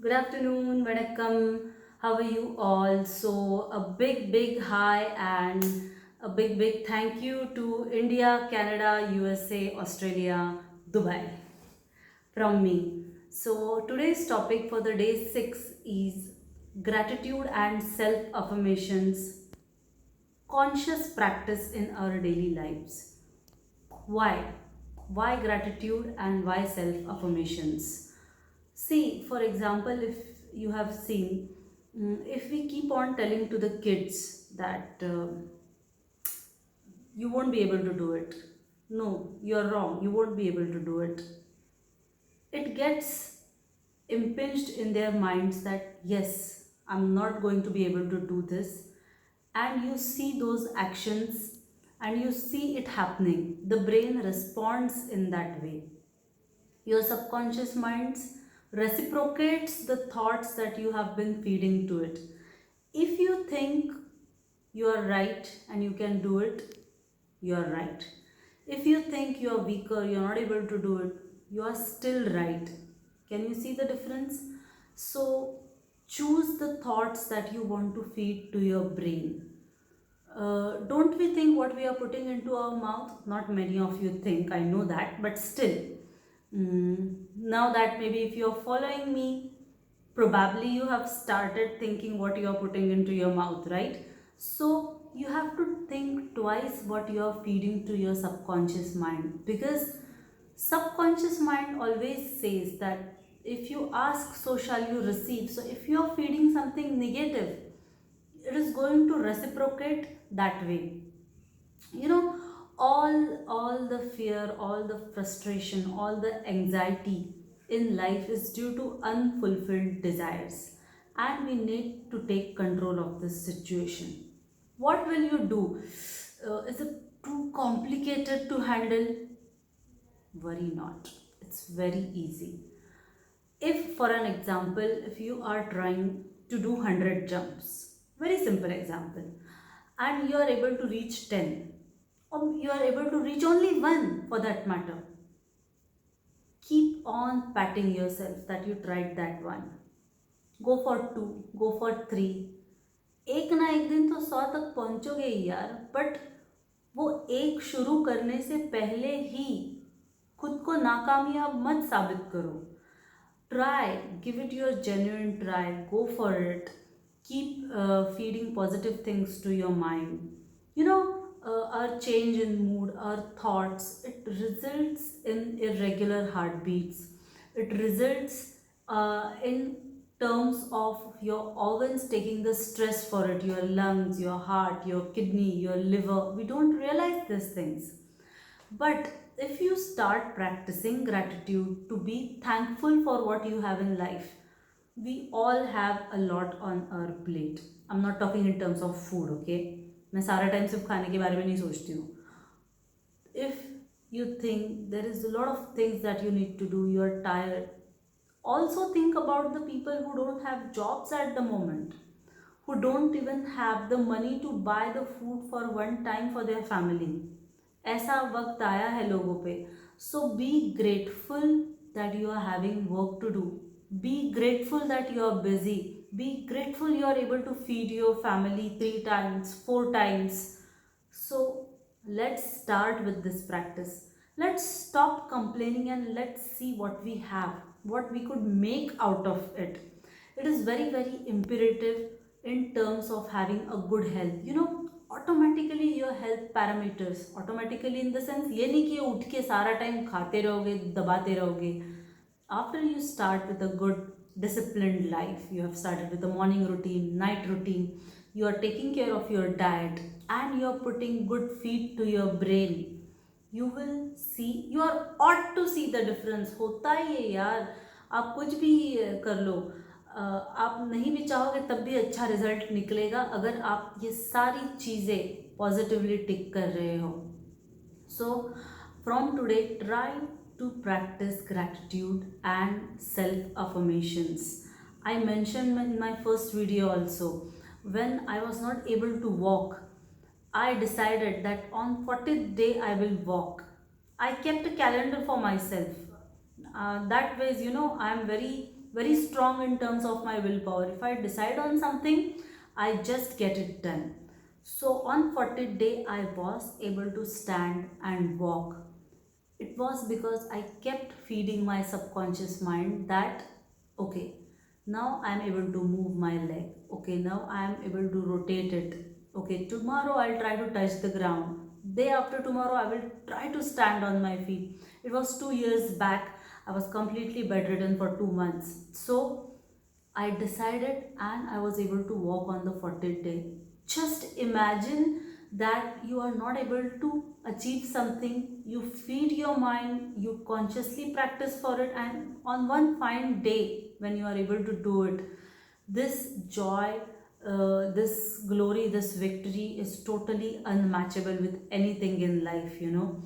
Good afternoon, Vanakkam. How are you all? So, a big hi and a big thank you to India, Canada, USA, Australia, Dubai from me. So, today's topic for the day 6 is gratitude and self affirmations, conscious practice in our daily lives. Why? Why gratitude and why self affirmations? See, for example, if you have seen, if we keep on telling to the kids that you won't be able to do it, no, you're wrong, you won't be able to do it, it gets impinged in their minds that yes, I'm not going to be able to do this, and you see those actions and you see it happening. The brain responds in that way. Your subconscious mind reciprocates the thoughts that you have been feeding to it. If you think you are right and you can do it, you are right. If you think you are weaker, you are not able to do it, you are still right. Can you see the difference? So, choose the thoughts that you want to feed to your brain. Don't we think what we are putting into our mouth? Not many of you think, I know that, but still. Now that maybe if you're following me, probably you have started thinking what you're putting into your mouth, right? So you have to think twice what you're feeding to your subconscious mind, because subconscious mind always says that if you ask, so shall you receive. So if you're feeding something negative, it is going to reciprocate that way. You know, all the fear, all the frustration, all the anxiety in life is due to unfulfilled desires, and we need to take control of this situation. What will you do? Is it too complicated to handle? Worry not, it's very easy. If, for an example, if you are trying to do 100 jumps, very simple example, and you are able to reach 10, or you are able to reach only one for that matter, keep on patting yourself that you tried that one. Go for two, go for three. एक ना एक दिन तो 100 तक पहुंचोगे ही यार, but वो एक शुरू करने से पहले ही खुद को नाकामयाब मत साबित करो. Try, give it your genuine try, go for it. Keep feeding positive things to your mind. You know, our change in mood, our thoughts, it results in irregular heartbeats. It results in terms of your organs taking the stress for it, your lungs, your heart, your kidney, your liver. We don't realize these things. But if you start practicing gratitude, to be thankful for what you have in life, we all have a lot on our plate. I'm not talking in terms of food, okay? मैं सारा time सिर्फ खाने के बारे में नहीं सोचती हूँ. If you think there is a lot of things that you need to do, you are tired, also think about the people who don't have jobs at the moment, who don't even have the money to buy the food for one time for their family. ऐसा वक्त आया है लोगों पे. So be grateful that you are having work to do. Be grateful that you are busy. Be grateful you are able to feed your family 3 times, 4 times. So let's start with this practice. Let's stop complaining and let's see what we have, what we could make out of it. It is very imperative in terms of having a good health. You know, automatically your health parameters, automatically in the sense ये नहीं कि उठ के सारा time खाते रहोगे, दबाते रहोगे. After you start with a good disciplined life, you have started with a morning routine, night routine, you are taking care of your diet, and you are putting good feed to your brain, you will see, you are ought to see the difference. होता ही है यार, आप कुछ भी कर लो, आप नहीं भी चाहोगे तब भी अच्छा रिजल्ट निकलेगा अगर आप ये सारी चीज़ें पॉजिटिवली टिक कर रहे हो. So from today try to practice gratitude and self affirmations. I mentioned in my first video also, when I was not able to walk, I decided that on 40th day I will walk. I kept a calendar for myself. That ways, you know, I am very very strong in terms of my willpower. If I decide on something, I just get it done. So on 40th day, I was able to stand and walk. It was because I kept feeding my subconscious mind that, okay, now I am able to move my leg. Okay, now I am able to rotate it. Okay, tomorrow I'll try to touch the ground. Day after tomorrow, I will try to stand on my feet. It was 2 years back. I was completely bedridden for 2 months. So I decided and I was able to walk on the 40th day. Just imagine that you are not able to achieve something, you feed your mind, you consciously practice for it, and on one fine day when you are able to do it, this joy, this glory, this victory is totally unmatchable with anything in life, you know.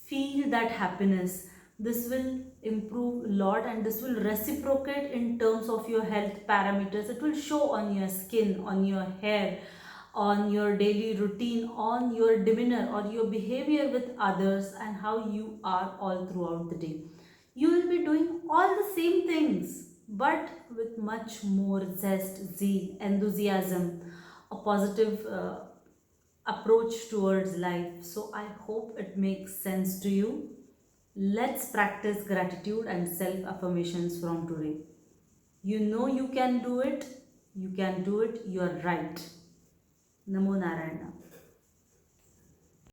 Feel that happiness. This will improve a lot and this will reciprocate in terms of your health parameters. It will show on your skin, on your hair, on your daily routine, on your demeanor or your behavior with others, and how you are all throughout the day. You will be doing all the same things but with much more zest, zeal, enthusiasm, a positive approach towards life. So I hope it makes sense to you. Let's practice gratitude and self affirmations from today. You know you can do it. You can do it. You are right. Namo Narayana.